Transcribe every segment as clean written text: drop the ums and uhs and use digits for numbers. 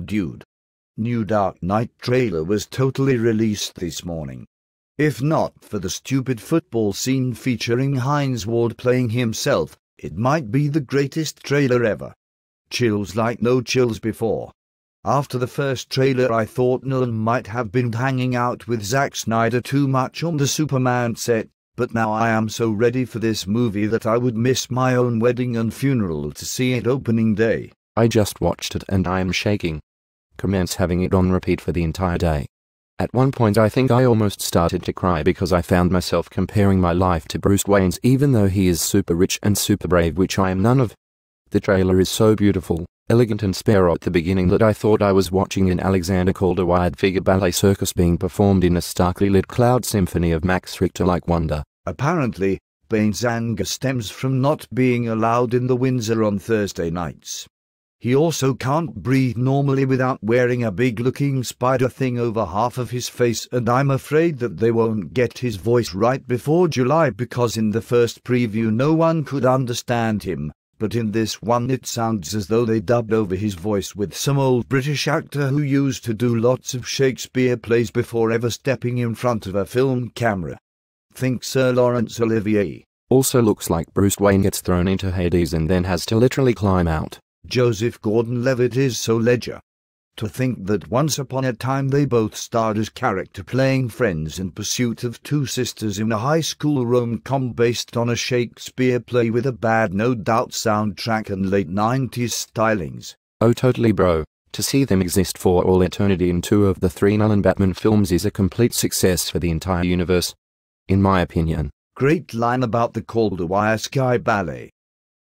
Dude. New Dark Knight trailer was totally released this morning. If not for the stupid football scene featuring Hines Ward playing himself, it might be the greatest trailer ever. Chills like no chills before. After the first trailer I thought Nolan might have been hanging out with Zack Snyder too much on the Superman set, but now I am so ready for this movie that I would miss my own wedding and funeral to see it opening day. I just watched it and I am shaking. Commence having it on repeat for the entire day. At one point I think I almost started to cry because I found myself comparing my life to Bruce Wayne's even though he is super rich and super brave, which I am none of. The trailer is so beautiful, elegant and spare at the beginning that I thought I was watching an Alexander Calder wide-figure ballet circus being performed in a starkly lit cloud symphony of Max Richter-like wonder. Apparently, Bane's anger stems from not being allowed in the Windsor on Thursday nights. He also can't breathe normally without wearing a big-looking spider thing over half of his face, and I'm afraid that they won't get his voice right before July because in the first preview no one could understand him. But in this one it sounds as though they dubbed over his voice with some old British actor who used to do lots of Shakespeare plays before ever stepping in front of a film camera. Think Sir Laurence Olivier. Also looks like Bruce Wayne gets thrown into Hades and then has to literally climb out. Joseph Gordon-Levitt is so Ledger. To think that once upon a time they both starred as character-playing friends in pursuit of two sisters in a high school rom-com based on a Shakespeare play with a bad no doubt soundtrack and late 90s stylings. Oh totally bro, to see them exist for all eternity in two of the three Nolan Batman films is a complete success for the entire universe. In my opinion. Great line about the Calder Wire Sky Ballet.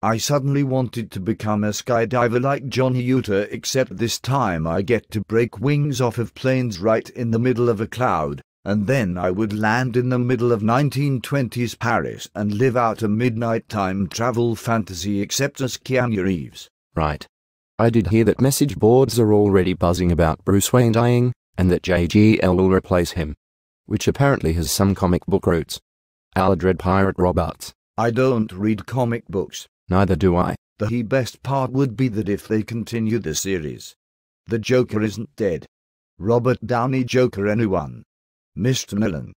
I suddenly wanted to become a skydiver like Johnny Utah, except this time I get to break wings off of planes right in the middle of a cloud, and then I would land in the middle of 1920s Paris and live out a midnight time travel fantasy except as Keanu Reeves. Right. I did hear that message boards are already buzzing about Bruce Wayne dying, and that JGL will replace him. Which apparently has some comic book roots. Our dread Pirate Roberts. I don't read comic books. Neither do I. The best part would be that if they continue the series, the Joker isn't dead. Robert Downey Joker anyone? Mr. Nolan?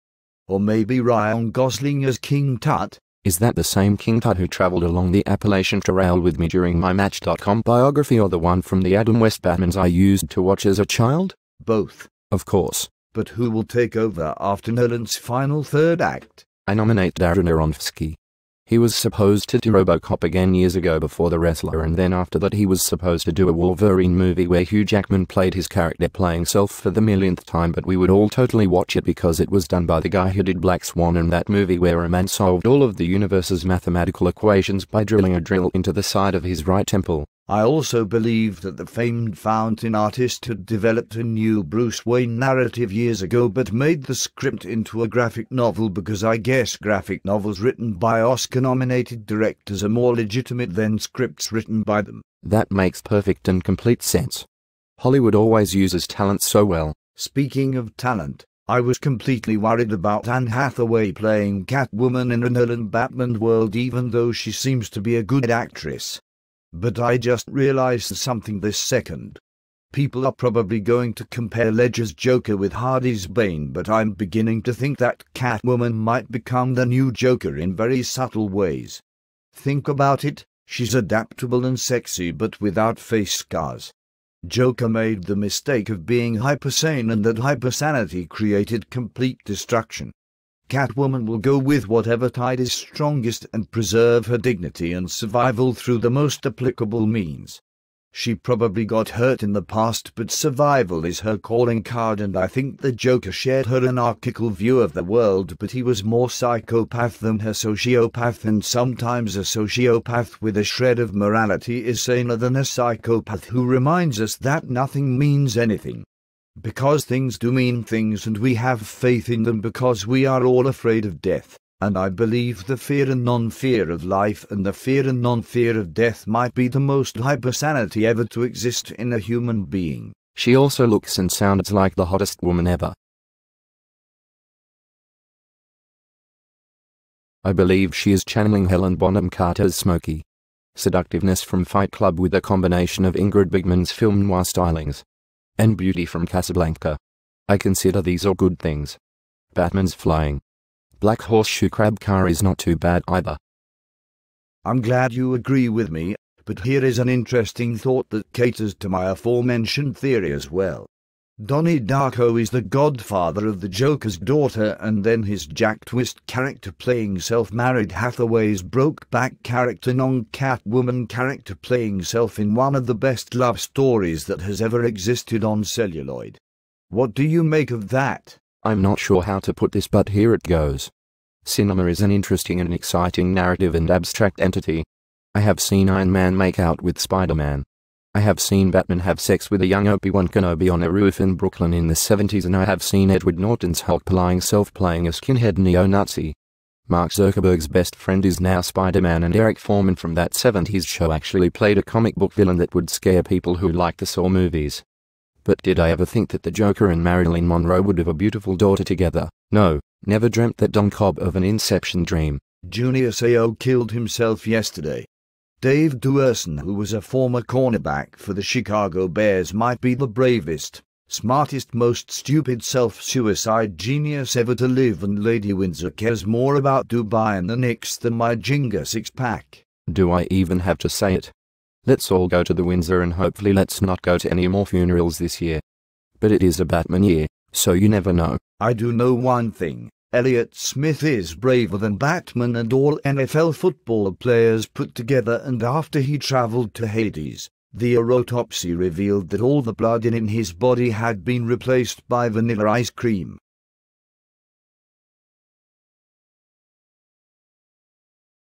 Or maybe Ryan Gosling as King Tut? Is that the same King Tut who traveled along the Appalachian Trail with me during my Match.com biography, or the one from the Adam West Batmans I used to watch as a child? Both. Of course. But who will take over after Nolan's final third act? I nominate Darren Aronofsky. He was supposed to do RoboCop again years ago before The Wrestler, and then after that he was supposed to do a Wolverine movie where Hugh Jackman played his character playing self for the millionth time, but we would all totally watch it because it was done by the guy who did Black Swan, and that movie where a man solved all of the universe's mathematical equations by drilling a drill into the side of his right temple. I also believe that the famed fountain artist had developed a new Bruce Wayne narrative years ago but made the script into a graphic novel because I guess graphic novels written by Oscar-nominated directors are more legitimate than scripts written by them. That makes perfect and complete sense. Hollywood always uses talent so well. Speaking of talent, I was completely worried about Anne Hathaway playing Catwoman in a Nolan Batman world even though she seems to be a good actress. But I just realized something this second. People are probably going to compare Ledger's Joker with Hardy's Bane, but I'm beginning to think that Catwoman might become the new Joker in very subtle ways. Think about it, she's adaptable and sexy but without face scars. Joker made the mistake of being hypersane, and that hypersanity created complete destruction. Catwoman will go with whatever tide is strongest and preserve her dignity and survival through the most applicable means. She probably got hurt in the past, but survival is her calling card, and I think the Joker shared her anarchical view of the world, but he was more psychopath than her sociopath, and sometimes a sociopath with a shred of morality is saner than a psychopath who reminds us that nothing means anything. Because things do mean things, and we have faith in them because we are all afraid of death, and I believe the fear and non-fear of life and the fear and non-fear of death might be the most hypersanity ever to exist in a human being. She also looks and sounds like the hottest woman ever. I believe she is channeling Helen Bonham Carter's smoky seductiveness from Fight Club with a combination of Ingrid Bergman's film noir stylings. and Beauty from Casablanca. I consider these all good things. Batman's flying. Black Horseshoe Crab Car is not too bad either. I'm glad you agree with me, but here is an interesting thought that caters to my aforementioned theory as well. Donnie Darko is the godfather of the Joker's daughter, and then his Jack Twist character playing self-married Hathaway's broke-back character non-Catwoman character playing self in one of the best love stories that has ever existed on celluloid. What do you make of that? I'm not sure how to put this, but here it goes. Cinema is an interesting and exciting narrative and abstract entity. I have seen Iron Man make out with Spider-Man. I have seen Batman have sex with a young Obi-Wan Kenobi on a roof in Brooklyn in the 70s, and I have seen Edward Norton's Hulk playing self-playing a skinhead neo-Nazi. Mark Zuckerberg's best friend is now Spider-Man, and Eric Foreman from that 70s show actually played a comic book villain that would scare people who like the Saw movies. But did I ever think that the Joker and Marilyn Monroe would have a beautiful daughter together? No, never dreamt that Don Cobb of an Inception dream. Junior Seau killed himself yesterday. Dave Duerson, who was a former cornerback for the Chicago Bears, might be the bravest, smartest, most stupid self-suicide genius ever to live, and Lady Windsor cares more about Dubai and the Knicks than my Jenga six-pack. Do I even have to say it? Let's all go to the Windsor, and hopefully let's not go to any more funerals this year. But it is a Batman year, so you never know. I do know one thing. Elliott Smith is braver than Batman and all NFL football players put together, and after he traveled to Hades, the autopsy revealed that all the blood in his body had been replaced by vanilla ice cream.